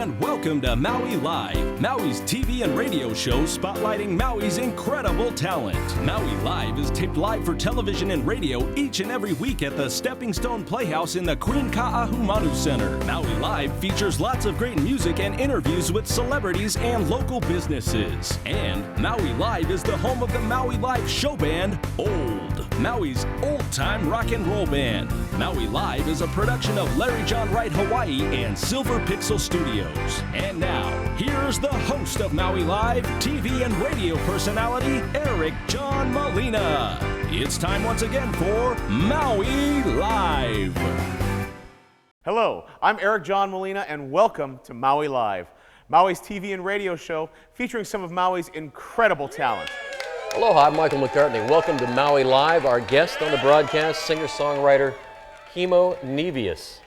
and welcome to Maui Live, Maui's TV and radio show spotlighting Maui's incredible talent. Maui Live is taped live for television and radio each and every week at the Stepping Stone Playhouse in the Queen Ka'ahumanu Center. Maui Live features lots of great music and interviews with celebrities and local businesses. And Maui Live is the home of the Maui Live show band, Old, Maui's old-time rock and roll band. Maui Live is a production of Larry John Wright Hawaii and Silver Pixel Studios. And now, here's the host of Maui Live, TV and radio personality, Eric John Molina. It's time once again for Maui Live. Hello, I'm Eric John Molina, and welcome to Maui Live, Maui's TV and radio show featuring some of Maui's incredible talent. Aloha, I'm Michael McCartney. Welcome to Maui Live. Our guest on the broadcast, singer-songwriter Kimo Nevius.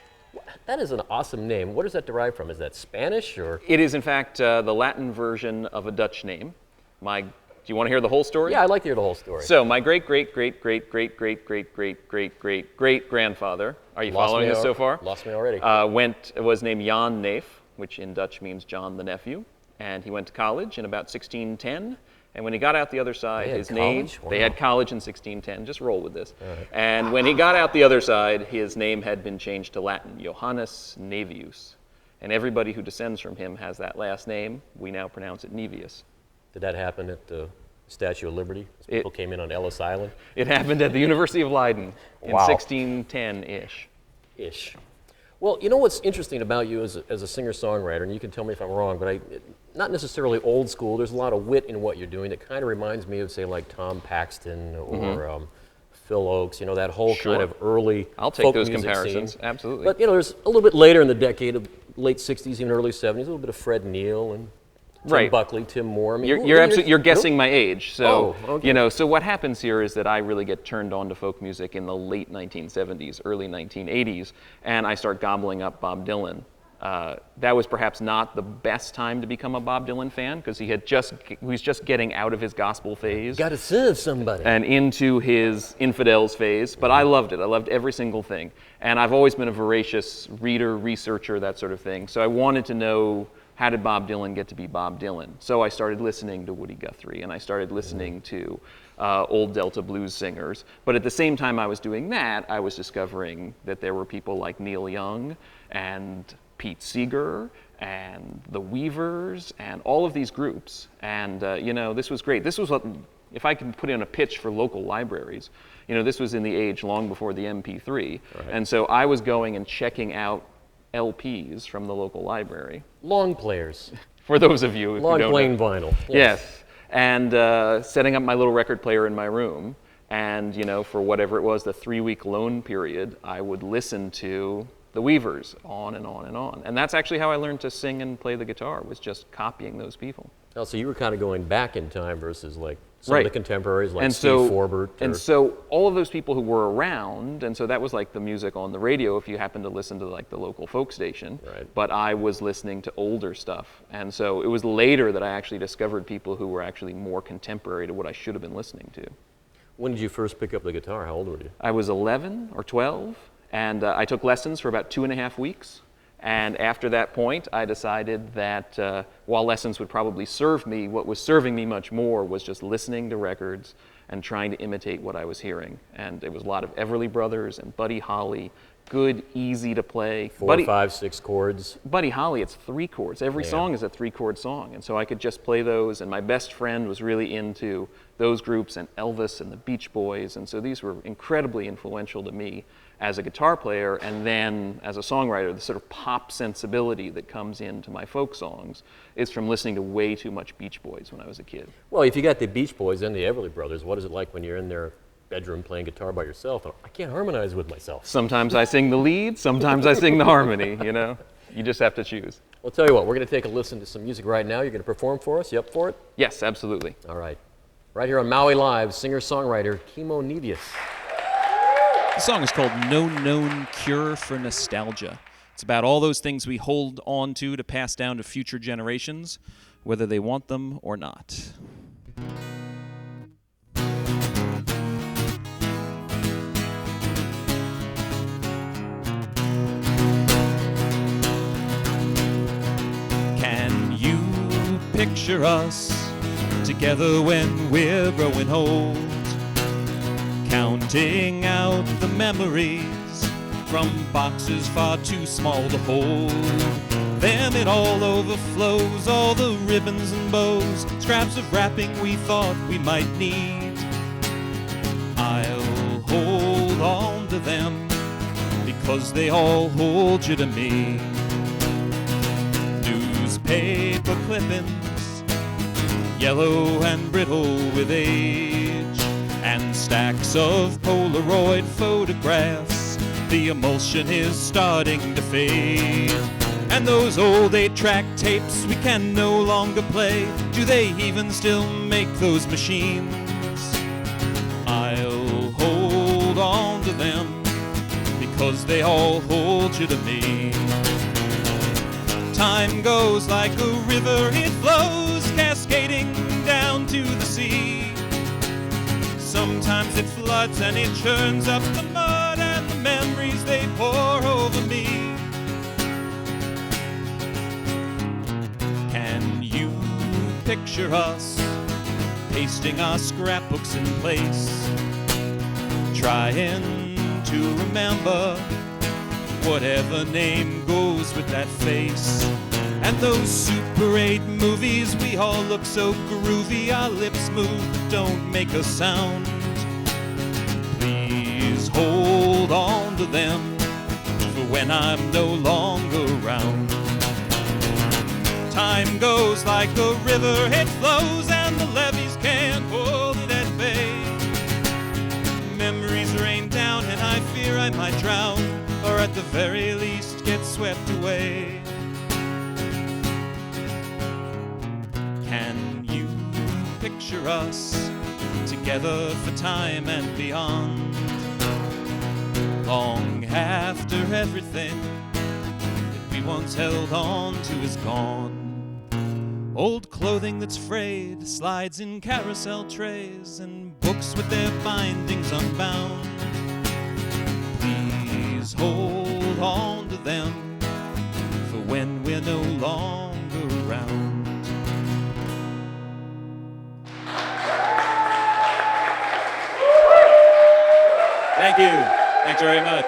That is an awesome name. What does that derive from? Is that Spanish or? It is, in fact, the Latin version of a Dutch name. Do you want to hear the whole story? Yeah, I'd like to hear the whole story. So, my great-great-great-great-great-great-great-great-great-grandfather, are you following this so far? Lost me already. Was named Jan Neef, which in Dutch means John the Nephew, and he went to college in about 1610. And when he got out the other side, they had college in 1610, just roll with this. Right. And when he got out the other side, his name had been changed to Latin, Johannes Nevius. And everybody who descends from him has that last name. We now pronounce it Nevius. Did that happen at the Statue of Liberty? As people came in on Ellis Island? It happened at the University of Leiden in 1610-ish. Well, you know what's interesting about you as a singer-songwriter, and you can tell me if I'm wrong, but not necessarily old school. There's a lot of wit in what you're doing that kind of reminds me of, say, like Tom Paxton or Phil Oakes. You know, that whole kind of early I'll take folk those music comparisons, scene. absolutely. But you know, there's a little bit later in the decade, of late '60s, even early '70s, a little bit of Fred Neil and Tim Buckley, Tim Moore. I mean, you're guessing my age. So okay. you know, so what happens here is that I really get turned on to folk music in the late 1970s, early 1980s, and I start gobbling up Bob Dylan. That was perhaps not the best time to become a Bob Dylan fan because he was just getting out of his gospel phase. Got to serve somebody. And into his infidels phase, but I loved it. I loved every single thing. And I've always been a voracious reader, researcher, that sort of thing. So I wanted to know, how did Bob Dylan get to be Bob Dylan? So I started listening to Woody Guthrie, and I started listening to old Delta blues singers. But at the same time I was doing that, I was discovering that there were people like Neil Young and Pete Seeger and the Weavers and all of these groups. And you know, this was great. This was what, if I can put in a pitch for local libraries, you know, this was in the age long before the MP3. Right. And so I was going and checking out LPs from the local library. Long players. For those of you who don't know. Long playing vinyl. Yes. And setting up my little record player in my room. And, you know, for whatever it was, the 3-week loan period, I would listen to the Weavers on and on and on. And that's actually how I learned to sing and play the guitar, was just copying those people. Oh, so you were kind of going back in time versus like some of the contemporaries like and Steve Forbert. And so all of those people who were around, and so that was like the music on the radio if you happened to listen to like the local folk station. Right. But I was listening to older stuff. And so it was later that I actually discovered people who were actually more contemporary to what I should have been listening to. When did you first pick up the guitar? How old were you? I was 11 or 12, and I took lessons for about 2.5 weeks. And after that point, I decided that while lessons would probably serve me, what was serving me much more was just listening to records and trying to imitate what I was hearing. And it was a lot of Everly Brothers and Buddy Holly, good, easy to play. 4, 5, 6 chords. Buddy Holly, it's 3 chords. Every song is a 3-chord song. And so I could just play those. And my best friend was really into those groups and Elvis and the Beach Boys. And so these were incredibly influential to me as a guitar player, and then as a songwriter, the sort of pop sensibility that comes into my folk songs is from listening to way too much Beach Boys when I was a kid. Well, if you got the Beach Boys and the Everly Brothers, what is it like when you're in their bedroom playing guitar by yourself? I can't harmonize with myself. Sometimes I sing the lead, sometimes I sing the harmony, you know? You just have to choose. Well, I'll tell you what, we're going to take a listen to some music right now. You're going to perform for us? You up for it? Yes, absolutely. All right. Right here on Maui Live, singer-songwriter Kimo Nevius. The song is called No Known Cure for Nostalgia. It's about all those things we hold on to pass down to future generations, whether they want them or not. picture us together when we're growing old, counting out the memories from boxes far too small to hold. Then it all overflows, all the ribbons and bows, scraps of wrapping we thought we might need. I'll hold on to them because they all hold you to me. Newspaper clippings, yellow and brittle with age, and stacks of Polaroid photographs. The emulsion is starting to fade. And those old 8-track tapes we can no longer play, do they even still make those machines? I'll hold on to them because they all hold you to me. Time goes like a river, it flows cascading down to the sea. Sometimes it floods and it churns up the mud, and the memories they pour over me. Can you picture us pasting our scrapbooks in place, trying to remember whatever name goes with that face? And those Super 8 movies, we all look so groovy, our lips move but don't make a sound. Please hold on to them for when I'm no longer around. Time goes like a river, it flows and the levees can't hold it at bay. Memories rain down and I fear I might drown, or at the very least get swept away. Can you picture us together for time and beyond, long after everything that we once held on to is gone? Old clothing that's frayed slides in carousel trays, and books with their bindings unbound. Please hold on to them for when we're no longer around. Thank you. Thanks very much.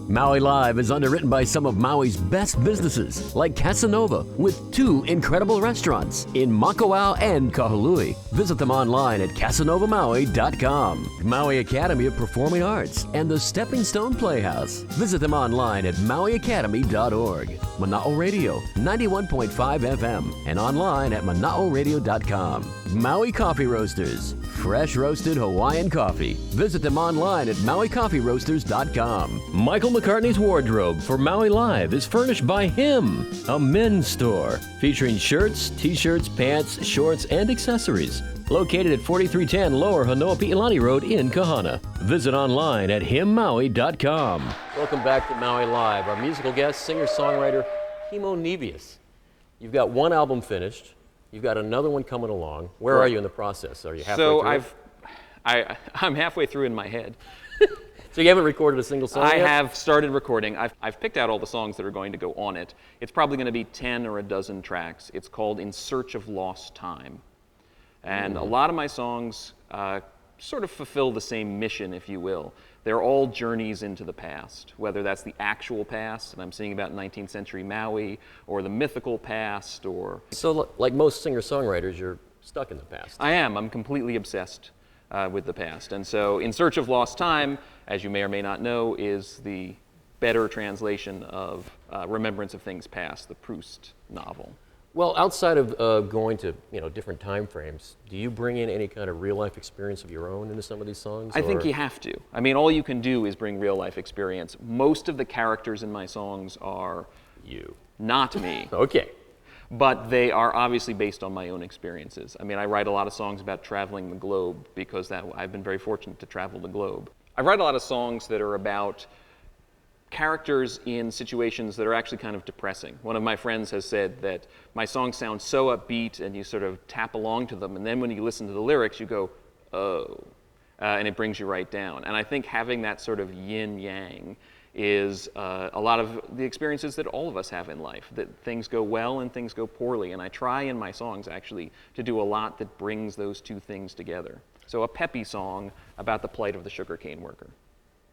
Maui Live is underwritten by some of Maui's best businesses, like Casanova, with 2 incredible restaurants in Makawao and Kahului. Visit them online at casanovamaui.com. Maui Academy of Performing Arts and the Stepping Stone Playhouse. Visit them online at mauiacademy.org. Mana'o Radio, 91.5 FM, and online at mana'oradio.com. Maui Coffee Roasters, fresh roasted Hawaiian coffee. Visit them online at mauicoffeeroasters.com. Michael McCartney's wardrobe for Maui Live is furnished by him, a men's store featuring shirts, t-shirts, pants, shorts, and accessories. Located at 4310 Lower Hanoa-Pi'ilani Road in Kahana. Visit online at himmaui.com. Welcome back to Maui Live. Our musical guest, singer-songwriter Kimo Nevius. You've got one album finished. You've got another one coming along. Where are you in the process? Are you halfway through? I'm halfway through in my head. So you haven't recorded a single song I yet? have started recording. I've picked out all the songs that are going to go on it. It's probably going to be 10 or a dozen tracks. It's called In Search of Lost Time. And a lot of my songs sort of fulfill the same mission, if you will. They're all journeys into the past, whether that's the actual past, and I'm singing about 19th century Maui, or the mythical past, or... So like most singer-songwriters, you're stuck in the past. I am. I'm completely obsessed with the past. And so In Search of Lost Time, as you may or may not know, is the better translation of Remembrance of Things Past, the Proust novel. Well, outside of going to different time frames, do you bring in any kind of real-life experience of your own into some of these songs? I think you have to. I mean, all you can do is bring real-life experience. Most of the characters in my songs are you, not me. Okay. But they are obviously based on my own experiences. I mean, I write a lot of songs about traveling the globe because I've been very fortunate to travel the globe. I write a lot of songs that are about characters in situations that are actually kind of depressing. One of my friends has said that my songs sound so upbeat and you sort of tap along to them, and then when you listen to the lyrics, you go, oh, and it brings you right down. And I think having that sort of yin-yang is a lot of the experiences that all of us have in life, that things go well and things go poorly. And I try in my songs actually to do a lot that brings those two things together. So a peppy song about the plight of the sugarcane worker.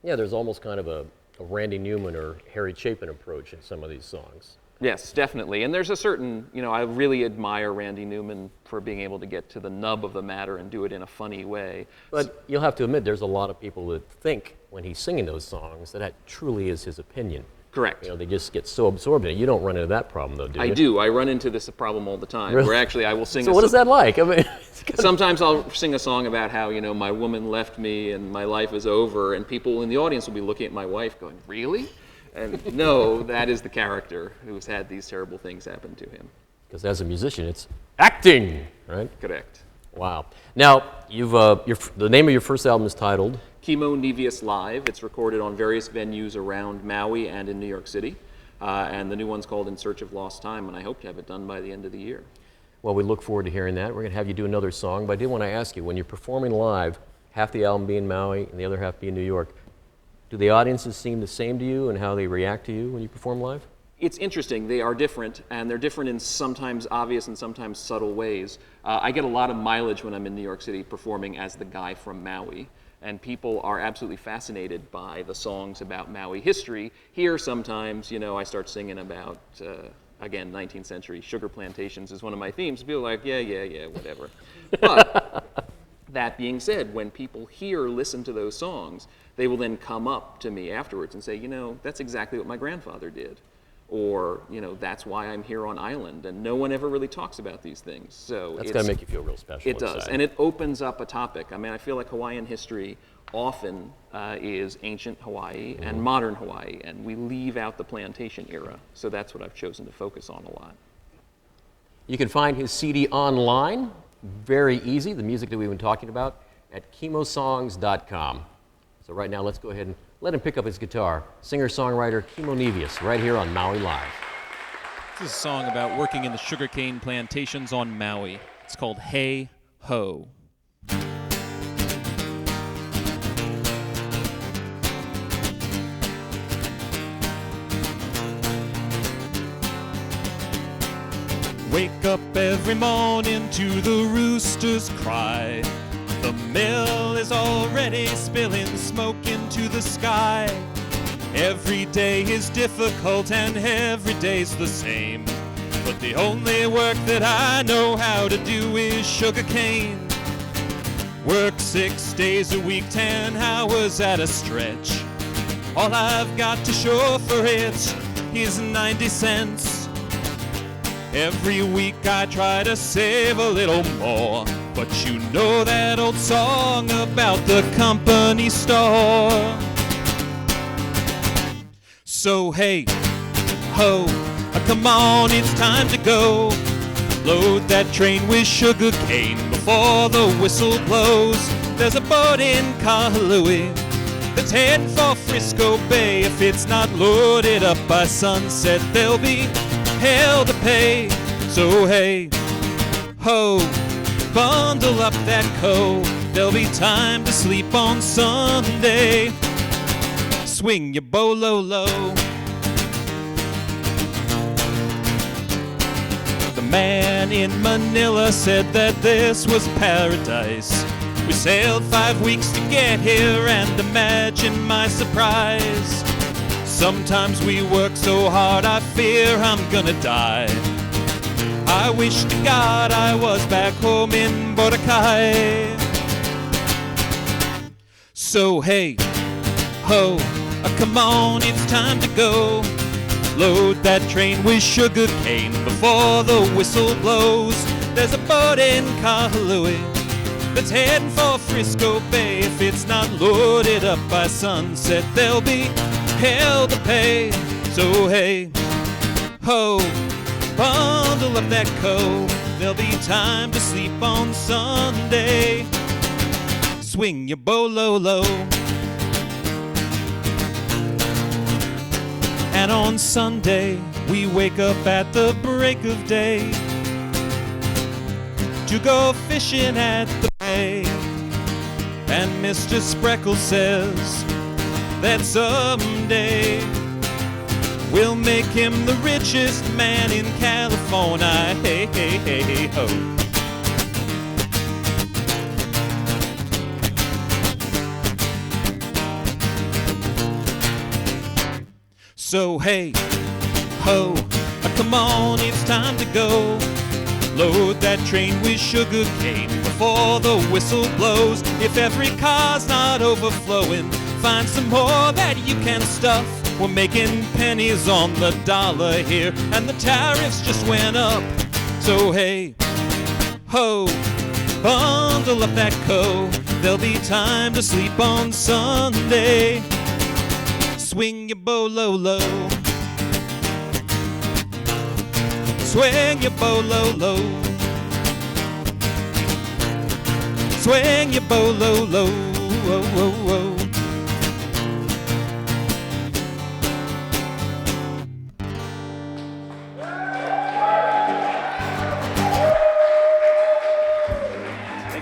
Yeah, there's almost kind of a Randy Newman or Harry Chapin approach in some of these songs. Yes, definitely. And there's a certain, I really admire Randy Newman for being able to get to the nub of the matter and do it in a funny way. But you'll have to admit, there's a lot of people that think when he's singing those songs that truly is his opinion. Correct. They just get so absorbed in it. You don't run into that problem, though, do you? I do. I run into this problem all the time, Really? where actually I will sing So what is that like? I mean, sometimes I'll sing a song about how, my woman left me and my life is over, and people in the audience will be looking at my wife going, really? And no, that is the character who's had these terrible things happen to him. Because as a musician, it's acting, right? Correct. Wow. Now, the name of your first album is titled? Kimo, Nevius Live. It's recorded on various venues around Maui and in New York City. And the new one's called In Search of Lost Time, and I hope to have it done by the end of the year. Well, we look forward to hearing that. We're going to have you do another song, but I did want to ask you, when you're performing live, half the album being Maui and the other half being New York, do the audiences seem the same to you and how they react to you when you perform live? It's interesting. They are different, and they're different in sometimes obvious and sometimes subtle ways. I get a lot of mileage when I'm in New York City performing as the guy from Maui, and people are absolutely fascinated by the songs about Maui history. Here, sometimes, I start singing about, again, 19th century sugar plantations is one of my themes. People are like, yeah, whatever. But that being said, when people listen to those songs, they will then come up to me afterwards and say, that's exactly what my grandfather did. Or, that's why I'm here on island. And no one ever really talks about these things. So that's got to make you feel real special. It does. And it opens up a topic. I mean, I feel like Hawaiian history often is ancient Hawaii and modern Hawaii. And we leave out the plantation era. So that's what I've chosen to focus on a lot. You can find his CD online. Very easy. The music that we've been talking about at kimosongs.com. So right now, let's go ahead and let him pick up his guitar. Singer-songwriter Kimo Nevius, right here on Maui Live. This is a song about working in the sugarcane plantations on Maui. It's called Hey Ho. Wake up every morning to the rooster's cry. The mill is already spilling smoke into the sky. Every day is difficult and every day's the same. But the only work that I know how to do is sugarcane. Work 6 days a week, 10 hours at a stretch. All I've got to show for it is 90 cents. Every week I try to save a little more, but you know that old song about the company store. So hey, ho, come on, it's time to go. Load that train with sugar cane before the whistle blows. There's a boat in Kahului that's heading for Frisco Bay. If it's not loaded up by sunset, there'll be hell to pay. So hey, ho, bundle up that coat. There'll be time to sleep on Sunday. Swing your bolo low. The man in Manila said that this was paradise. We sailed 5 weeks to get here, and imagine my surprise. Sometimes we work so hard I fear I'm gonna die. I wish to God I was back home in Boracay. So hey, ho, come on, it's time to go. Load that train with sugar cane before the whistle blows. There's a boat in Kahului that's heading for Frisco Bay. If it's not loaded up by sunset, there'll be hell to pay. So hey, ho, bundle up that coat. There'll be time to sleep on Sunday. Swing your bolo low. And on Sunday, we wake up at the break of day to go fishing at the bay. And Mr. Spreckle says, that someday we'll make him the richest man in California. Hey, hey, hey, hey, ho. So hey, ho, come on, it's time to go. Load that train with sugar cane before the whistle blows. If every car's not overflowing, find some more that you can stuff. We're making pennies on the dollar here, and the tariffs just went up. So hey, ho, bundle up that coat. There'll be time to sleep on Sunday. Swing your bolo low. Swing your bolo low. Swing your bolo low. Whoa, whoa, whoa.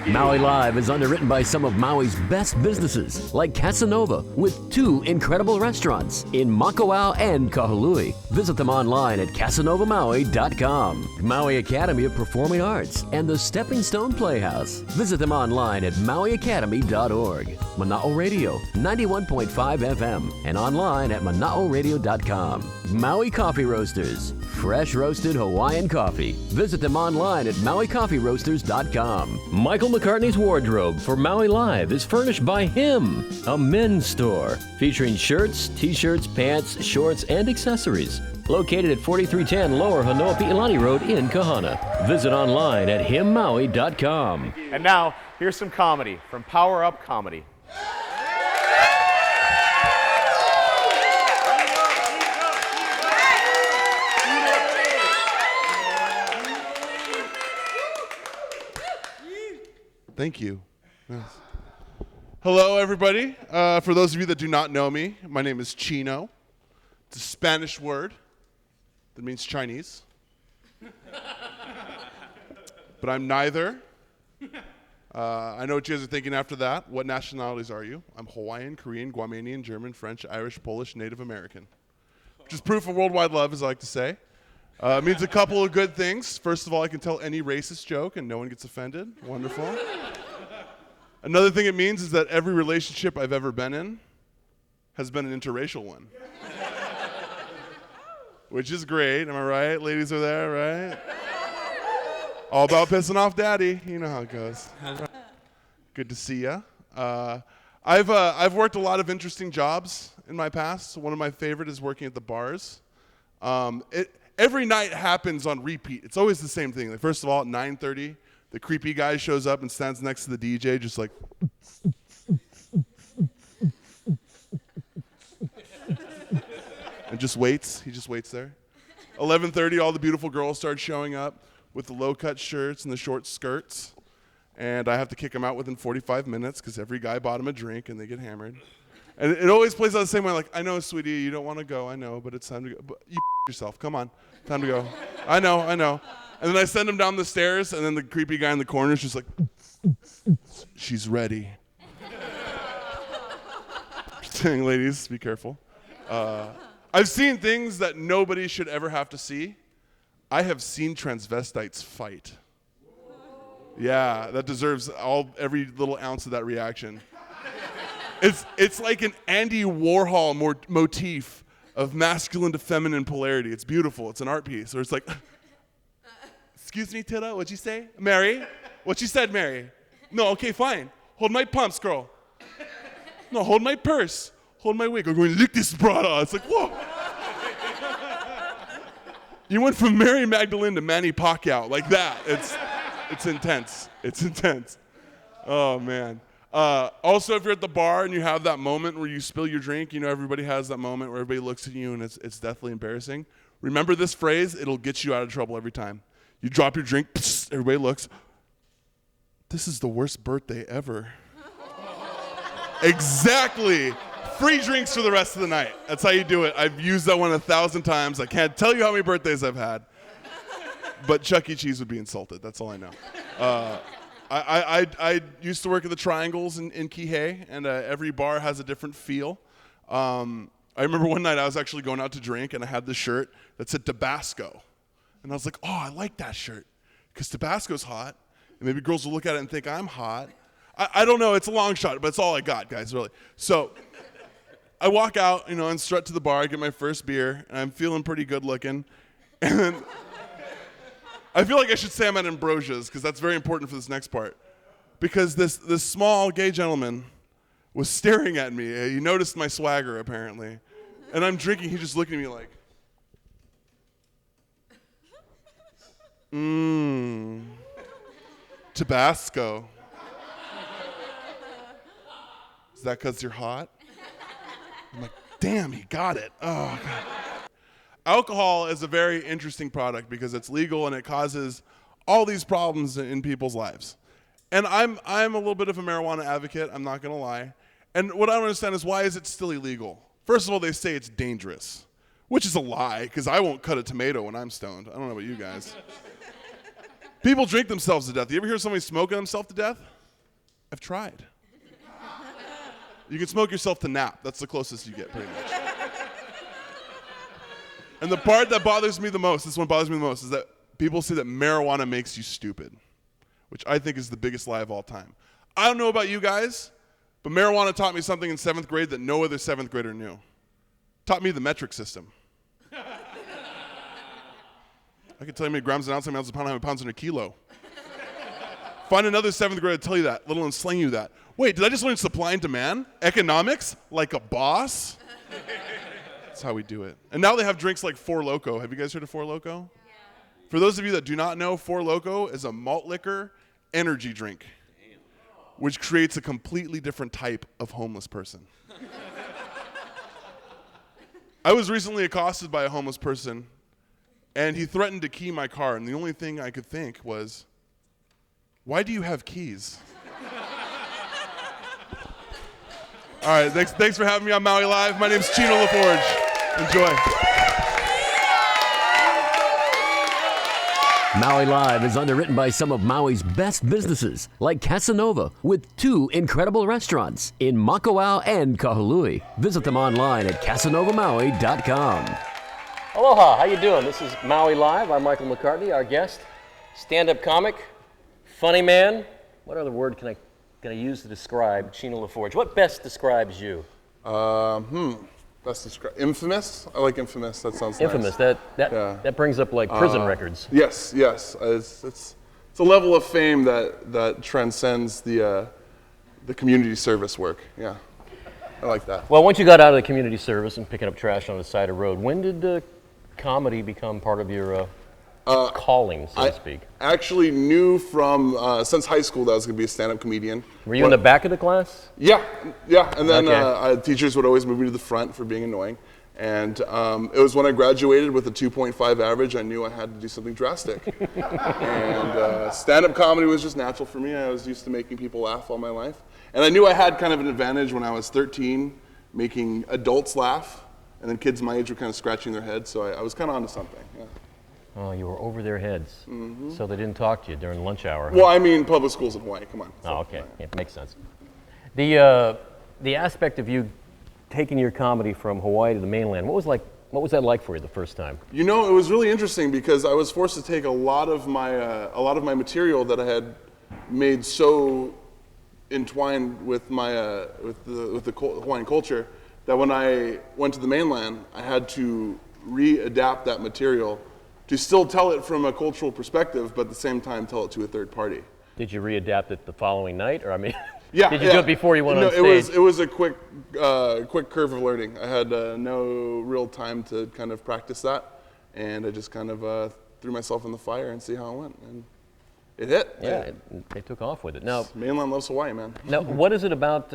Maui Live is underwritten by some of Maui's best businesses, like Casanova, with 2 incredible restaurants in Makawao and Kahului. Visit them online at casanovamaui.com. Maui Academy of Performing Arts and the Stepping Stone Playhouse. Visit them online at mauiacademy.org. Mana'o Radio, 91.5 FM, and online at mana'oradio.com. Maui Coffee Roasters, fresh roasted Hawaiian coffee. Visit them online at mauicoffeeroasters.com. Michael McCartney's wardrobe for Maui Live is furnished by him, a men's store featuring shirts, t-shirts, pants, shorts, and accessories. Located at 4310 Lower Hanoa-Pi'ilani Road in Kahana. Visit online at himmaui.com. And now, here's some comedy from Power Up Comedy. Thank you. Yes. Hello, everybody. For those of you that do not know me, my name is Chino. It's a Spanish word that means Chinese. But I'm neither. I know what you guys are thinking after that. What nationalities are you? I'm Hawaiian, Korean, Guamanian, German, French, Irish, Polish, Native American. Which is proof of worldwide love, as I like to say. It means a couple of good things. First of all, I can tell any racist joke and no one gets offended. Wonderful. Another thing it means is that every relationship I've ever been in has been an interracial one. Which is great, am I right? Ladies are there, right? All about pissing off daddy. You know how it goes. Good to see ya. I've worked a lot of interesting jobs in my past. One of my favorite is working at the bars. Every night happens on repeat. It's always the same thing. Like, first of all, at 9:30, the creepy guy shows up and stands next to the DJ just like... and just waits. He just waits there. 11:30, all the beautiful girls start showing up with the low-cut shirts and the short skirts. And I have to kick them out within 45 minutes because every guy bought them a drink and they get hammered. And it always plays out the same way, like, I know, sweetie, you don't want to go, I know, but it's time to go. But you yourself, come on, time to go. I know. And then I send him down the stairs, and then the creepy guy in the corner is just like, she's ready. Saying, ladies, be careful. I've seen things that nobody should ever have to see. I have seen transvestites fight. Yeah, that deserves every little ounce of that reaction. It's like an Andy Warhol motif of masculine to feminine polarity. It's beautiful. It's an art piece. Or it's like, excuse me, Tilla, what'd you say? Mary? What you said, Mary? No, okay, fine. Hold my pumps, girl. No, hold my purse. Hold my wig. I'm going to lick this brada. It's like, whoa. You went from Mary Magdalene to Manny Pacquiao like that. It's intense. It's intense. Oh, man. Also, if you're at the bar and you have that moment where you spill your drink, you know everybody has that moment where everybody looks at you and it's deathly embarrassing. Remember this phrase, it'll get you out of trouble every time. You drop your drink, psst, everybody looks. This is the worst birthday ever. Exactly. Free drinks for the rest of the night. That's how you do it. I've used that one 1,000 times. I can't tell you how many birthdays I've had. But Chuck E. Cheese would be insulted. That's all I know. I used to work at the Triangles in Kihei, and every bar has a different feel. I remember one night I was actually going out to drink, and I had this shirt that said Tabasco. And I was like, oh, I like that shirt, because Tabasco's hot, and maybe girls will look at it and think I'm hot. I don't know, it's a long shot, but it's all I got, guys, really. So I walk out, and strut to the bar, I get my first beer, and I'm feeling pretty good looking. And then I feel like I should say I'm at Ambrosia's, because that's very important for this next part. Because this small gay gentleman was staring at me. He noticed my swagger, apparently. And I'm drinking, he's just looking at me like, Tabasco. Is that because you're hot? I'm like, damn, he got it. Oh, God. Alcohol is a very interesting product because it's legal and it causes all these problems in people's lives. And I'm a little bit of a marijuana advocate, I'm not going to lie. And what I don't understand is, why is it still illegal? First of all, they say it's dangerous, which is a lie, because I won't cut a tomato when I'm stoned. I don't know about you guys. People drink themselves to death. You ever hear somebody smoking themselves to death? I've tried. You can smoke yourself to nap. That's the closest you get, pretty much. And the part that bothers me the most, this one bothers me the most, is that people say that marijuana makes you stupid, which I think is the biggest lie of all time. I don't know about you guys, but marijuana taught me something in 7th grade that no other 7th grader knew. Taught me the metric system. I can tell you how many grams an ounce, how many ounces a pound, how many pounds in a kilo. Find another 7th grader to tell you that, let alone slang you that. Wait, did I just learn supply and demand? Economics? Like a boss? That's how we do it. And now they have drinks like Four Loko. Have you guys heard of Four Loko? Yeah. For those of you that do not know, Four Loko is a malt liquor energy drink, which creates a completely different type of homeless person. I was recently accosted by a homeless person, and he threatened to key my car, and the only thing I could think was, why do you have keys? All right, thanks for having me on Maui Live. My name's Chino LaForge. Enjoy. Maui Live is underwritten by some of Maui's best businesses, like Casanova, with 2 incredible restaurants in Makawao and Kahului. Visit them online at casanovamaui.com. Aloha, how you doing? This is Maui Live. I'm Michael McCartney, our guest, stand-up comic, funny man. What other word can I use to describe Chino LaForge? What best describes you? Best describe infamous. I like infamous. That sounds infamous. nice. That brings up like prison records. Yes. It's a level of fame that transcends the community service work. Yeah, I like that. Well, once you got out of the community service and picking up trash on the side of the road, when did comedy become part of your calling, so to speak? I actually knew from since high school that I was going to be a stand-up comedian. Were you in the back of the class? Yeah. And then teachers would always move me to the front for being annoying. And it was when I graduated with a 2.5 average, I knew I had to do something drastic. And stand-up comedy was just natural for me. I was used to making people laugh all my life. And I knew I had kind of an advantage when I was 13, making adults laugh. And then kids my age were kind of scratching their heads, so I was kind of onto something. Yeah. Oh, you were over their heads. Mm-hmm. So they didn't talk to you during lunch hour. Well, I mean, public schools in Hawaii, come on. Oh, okay. Yeah, it makes sense. The aspect of you taking your comedy from Hawaii to the mainland, what was that like for you the first time? You know, it was really interesting because I was forced to take a lot of my material that I had made so entwined with my with the Hawaiian culture that when I went to the mainland, I had to readapt that material to still tell it from a cultural perspective, but at the same time tell it to a third party. Did you readapt it the following night, or did you do it before you went on stage? It was a quick curve of learning. I had no real time to kind of practice that, and I just kind of threw myself in the fire and see how it went, and it hit. Yeah, they took off with it. Now, mainland loves Hawaii, man. Now, what is it about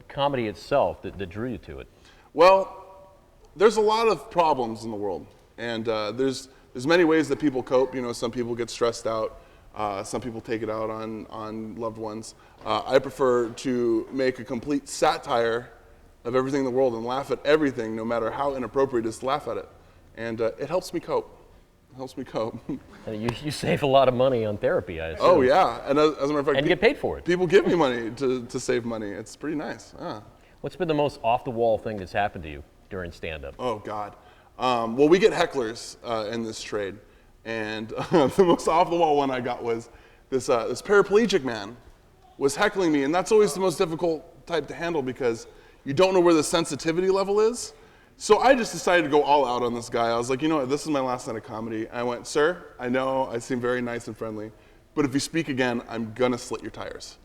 comedy itself that drew you to it? Well, there's a lot of problems in the world, and there's many ways that people cope. You know, some people get stressed out. Some people take it out on loved ones. I prefer to make a complete satire of everything in the world and laugh at everything, no matter how inappropriate it is to laugh at it. And it helps me cope. It helps me cope. And you save a lot of money on therapy, I assume. Oh, yeah. And as a matter of fact, and you get paid for it. People give me money to save money. It's pretty nice. What's been the most off-the-wall thing that's happened to you during stand-up? Oh, God. Well, we get hecklers in this trade. And the most off-the-wall one I got was this paraplegic man was heckling me. And that's always the most difficult type to handle because you don't know where the sensitivity level is. So I just decided to go all out on this guy. I was like, you know what, this is my last night of comedy. I went, sir, I know I seem very nice and friendly, but if you speak again, I'm gonna slit your tires.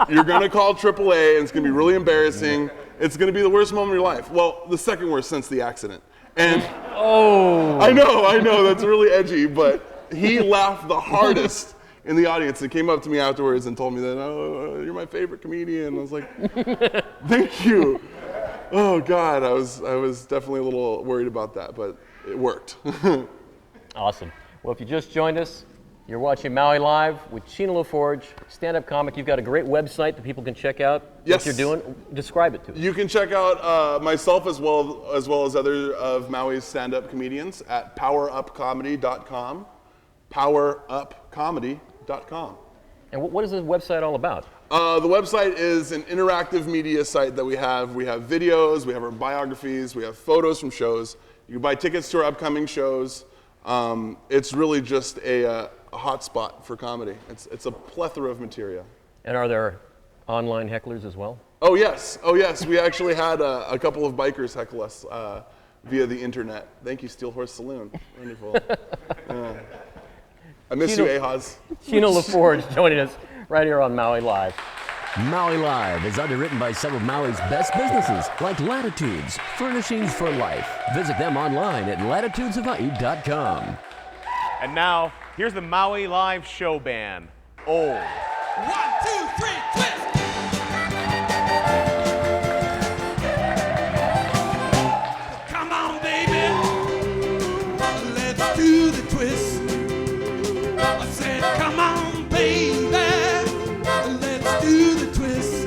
You're gonna call AAA and it's gonna be really embarrassing. It's gonna be the worst moment of your life. Well, the second worst since the accident. And I know, that's really edgy, but he laughed the hardest in the audience and came up to me afterwards and told me that, oh, you're my favorite comedian. I was like, thank you. Oh God, I was definitely a little worried about that, but it worked. Awesome. Well, if you just joined us, you're watching Maui Live with Chino LaForge, stand-up comic. You've got a great website that people can check out Yes. what you're doing. Describe it to us. You can check out myself as well as other of Maui's stand-up comedians at powerupcomedy.com, powerupcomedy.com. And what is this website all about? The website is an interactive media site that we have. We have videos, we have our biographies, we have photos from shows. You can buy tickets to our upcoming shows. It's really just a hotspot for comedy. It's a plethora of material. And are there online hecklers as well? Oh yes. We actually had a couple of bikers heckle us via the internet. Thank you, Steel Horse Saloon. Wonderful. I miss you, Ahaz. Chino LaForge joining us right here on Maui Live. Maui Live is underwritten by some of Maui's best businesses, like Latitudes, Furnishings for Life. Visit them online at latitudeshawaii.com. And now, here's the Maui Live show band, Old. 1, 2, 3, twist! Come on, baby, let's do the twist. I said, come on, baby, let's do the twist.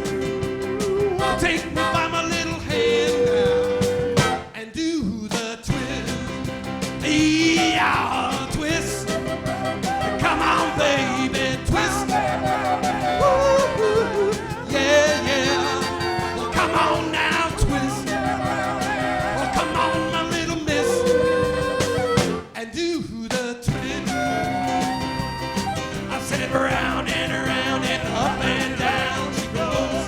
Take me by my little hand now and do the twist. Yeah, twist. Come on, baby, twist. Woo-hoo. Yeah, yeah. Well, come on now, twist. Well, come on, my little miss, and do the twist. I said round and around and up and down she goes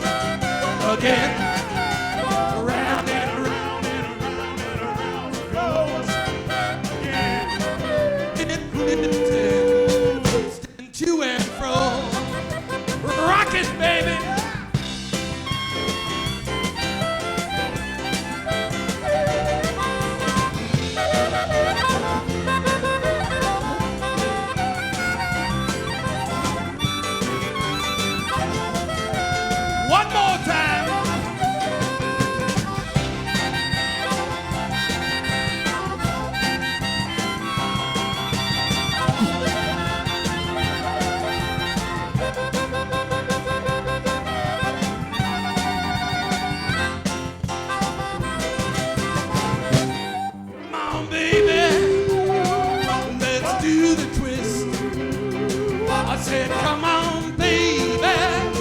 again. Round and around and around and around she goes again. Twisting to and fro, rock it, baby. One more time. Come on, baby, let's do the twist. I said, come on, baby, let's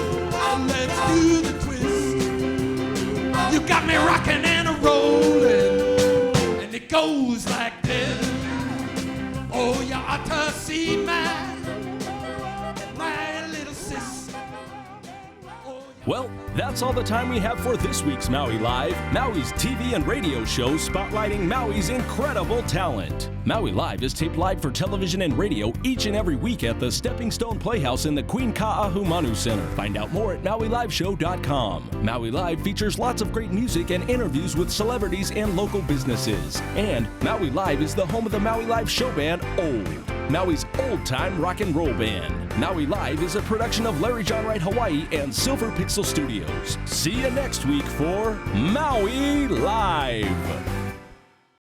do the twist. You got me rocking and a rolling, and it goes like this. Oh, you ought to see my little sis. Oh, Well, that's all the time we have for this week's Maui Live, Maui's TV and radio show spotlighting Maui's incredible talent. Maui Live is taped live for television and radio each and every week at the Stepping Stone Playhouse in the Queen Ka'ahumanu Center. Find out more at MauiLiveShow.com. Maui Live features lots of great music and interviews with celebrities and local businesses. And Maui Live is the home of the Maui Live show band, Old, Maui's old-time rock and roll band. Maui Live is a production of Larry John Wright Hawaii and Silver Pixel Studios. See you next week for Maui Live.